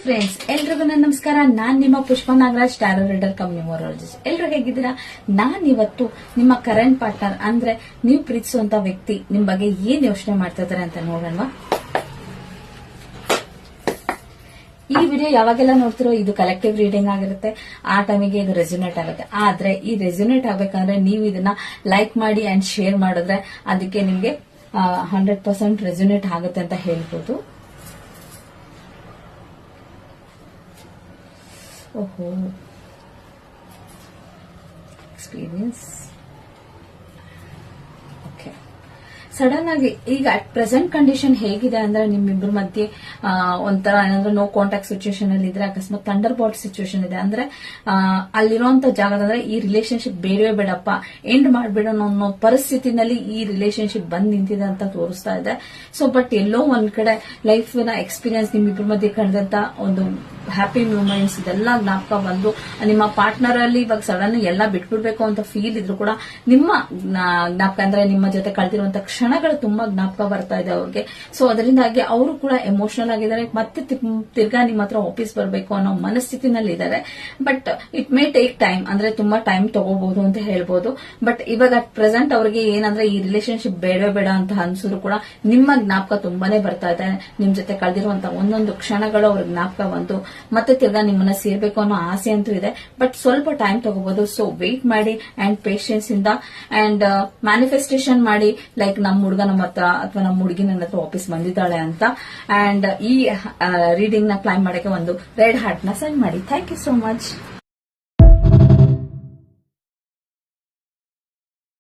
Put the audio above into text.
Friends, ಎಲ್ರಿಗೂ ನನ್ನ ನಮಸ್ಕಾರ. ನಾನ್ ನಿಮ್ಮ Pushpa Nagaraj, tarot reader cum numerologist. ಎಲ್ರು ಹೇಗಿದ್ದೀರಾ? ನಾನ್ ಇವತ್ತು ನಿಮ್ಮ ಕರೆಂಟ್ ಪಾರ್ಟ್ನರ್ ಅಂದ್ರೆ ನೀವು ಪ್ರೀತಿಸುವಂತ ವ್ಯಕ್ತಿ ನಿಮ್ ಬಗ್ಗೆ ಏನ್ ಯೋಚನೆ ಮಾಡ್ತಾ ಇದಾರೆ ಅಂತ ನೋಡೋಣ. ಈ ವಿಡಿಯೋ ಯಾವಾಗೆಲ್ಲ ನೋಡ್ತಿರೋ ಇದು ಕಲೆಕ್ಟಿವ್ ರೀಡಿಂಗ್ ಆಗಿರುತ್ತೆ. ಆ ಟೈಮಿಗೆ ಇದು ರೆಸ್ಯೂನೇಟ್ ಆಗುತ್ತೆ. ಆದ್ರೆ ಈ ರೆಸ್ಯೂನೇಟ್ ಆಗ್ಬೇಕಂದ್ರೆ ನೀವು ಇದನ್ನ ಲೈಕ್ ಮಾಡಿ ಅಂಡ್ ಶೇರ್ ಮಾಡಿದ್ರೆ ಅದಕ್ಕೆ ನಿಮ್ಗೆ 100% ರೆಸ್ಯೂನೇಟ್ ಆಗುತ್ತೆ ಅಂತ ಹೇಳ್ಬೋದು. ಓಹೋ, ಎಕ್ಸ್ಪೀರಿಯನ್ಸ್. ಓಕೆ, ಸಡನ್ ಆಗಿ ಈಗ ಅಟ್ ಪ್ರೆಸೆಂಟ್ ಕಂಡೀಷನ್ ಹೇಗಿದೆ ಅಂದ್ರೆ ನಿಮ್ಮಿಬ್ಬರ ಮಧ್ಯೆ ಒಂಥರ ಏನಾದ್ರೂ ನೋ ಕಾಂಟ್ಯಾಕ್ಟ್ ಸಿಚುವೇಶನ್ ಅಲ್ಲಿ ಇದ್ರೆ, ಅಕಸ್ಮಾತ್ ಥಂಡರ್ ಬಾಲ್ಟ್ ಸಿಚುವೇಶನ್ ಇದೆ ಅಂದ್ರೆ ಅಲ್ಲಿರುವಂತ ಜಾಗದಂದ್ರೆ ಈ ರಿಲೇಶನ್ಶಿಪ್ ಬೇಡವೇ ಬೇಡಪ್ಪ, ಎಂಡ್ ಮಾಡ್ಬಿಡೋಣ ಅನ್ನೋ ಪರಿಸ್ಥಿತಿನಲ್ಲಿ ಈ ರಿಲೇಶನ್ಶಿಪ್ ಬಂದ್ ನಿಂತಿದೆ ಅಂತ ತೋರಿಸ್ತಾ ಇದೆ. ಸೊ ಬಟ್ ಎಲ್ಲೋ ಒಂದ್ ಕಡೆ ಲೈಫ್ ನ ಎಕ್ಸ್ಪೀರಿಯನ್ಸ್ ನಿಮ್ಮಿಬ್ಬರ ಮಧ್ಯೆ ಕಂಡಂತ ಒಂದು ಹ್ಯಾಪಿ ಮೂಮೆಂಟ್ಸ್ ಇದೆಲ್ಲ ಜ್ಞಾಪಕ ಬಂದು ನಿಮ್ಮ ಪಾರ್ಟ್ನರ್ ಅಲ್ಲಿ ಇವಾಗ ಸಡನ್ ಎಲ್ಲ ಬಿಟ್ಬಿಡ್ಬೇಕು ಅಂತ ಫೀಲ್ ಇದ್ರು ಕೂಡ ನಿಮ್ಮ ಜ್ಞಾಪಕ ಅಂದ್ರೆ ನಿಮ್ಮ ಜೊತೆ ಕಳೆದಿರುವಂತ ಕ್ಷಣಗಳು ತುಂಬಾ ಜ್ಞಾಪಕ ಬರ್ತಾ ಇದೆ ಅವ್ರಿಗೆ. ಸೊ ಅದರಿಂದಾಗಿ ಅವರು ಕೂಡ ಎಮೋಷನಲ್ ಆಗಿದ್ದಾರೆ, ಮತ್ತೆ ತಿರ್ಗಾ ನಿಮ್ಮ ಹತ್ರ ವಾಪಸ್ ಬರಬೇಕು ಅನ್ನೋ ಮನಸ್ಥಿತಿನಲ್ಲಿ ಇದ್ದಾರೆ. But it may take time, ಅಂದ್ರೆ ತುಂಬಾ ಟೈಮ್ ತಗೋಬಹುದು ಅಂತ ಹೇಳ್ಬೋದು. ಬಟ್ ಇವಾಗ ಅಟ್ ಪ್ರೆಸೆಂಟ್ ಅವ್ರಿಗೆ ಏನಂದ್ರೆ ಈ ರಿಲೇಶನ್ಶಿಪ್ ಬೇಡವೇ ಬೇಡ ಅಂತ ಅನ್ಸಿದ್ರು ಕೂಡ ನಿಮ್ಮ ಜ್ಞಾಪಕ ತುಂಬಾನೇ ಬರ್ತಾ ಇದೆ. ನಿಮ್ ಜೊತೆ ಕಳೆದಿರುವಂತ ಒಂದೊಂದು ಕ್ಷಣಗಳು ಅವ್ರ ಜ್ಞಾಪಕ ಬಂದು ಮತ್ತೆ ತಿರ್ಗಾ ನಿಮ್ಮನ್ನ ಸೇರ್ಬೇಕು ಅನ್ನೋ ಆಸೆ ಅಂತೂ ಇದೆ. ಬಟ್ ಸ್ವಲ್ಪ ಟೈಮ್ ತಗೋಬಹುದು. ಸೊ ವೇಟ್ ಮಾಡಿ ಅಂಡ್ ಪೇಷನ್ಸ್ ಇಂದ ಅಂಡ್ ಮ್ಯಾನಿಫೆಸ್ಟೇಷನ್ ಮಾಡಿ, ಲೈಕ್ ನಮ್ಮ ಹುಡುಗ ನಮ್ಮ ಹತ್ರ ಅಥವಾ ನಮ್ಮ ಹುಡುಗಿ ನನ್ನ ಹತ್ರ ವಾಪಸ್ ಬಂದಿದ್ದಾಳೆ ಅಂತ. ಅಂಡ್ ಈ ರೀಡಿಂಗ್ ನ ಕ್ಲೈಮ್ ಮಾಡಕ್ಕೆ ಒಂದು ರೆಡ್ ಹಾರ್ಟ್ ನ ಸೆಂಡ್ ಮಾಡಿ. Thank you so much.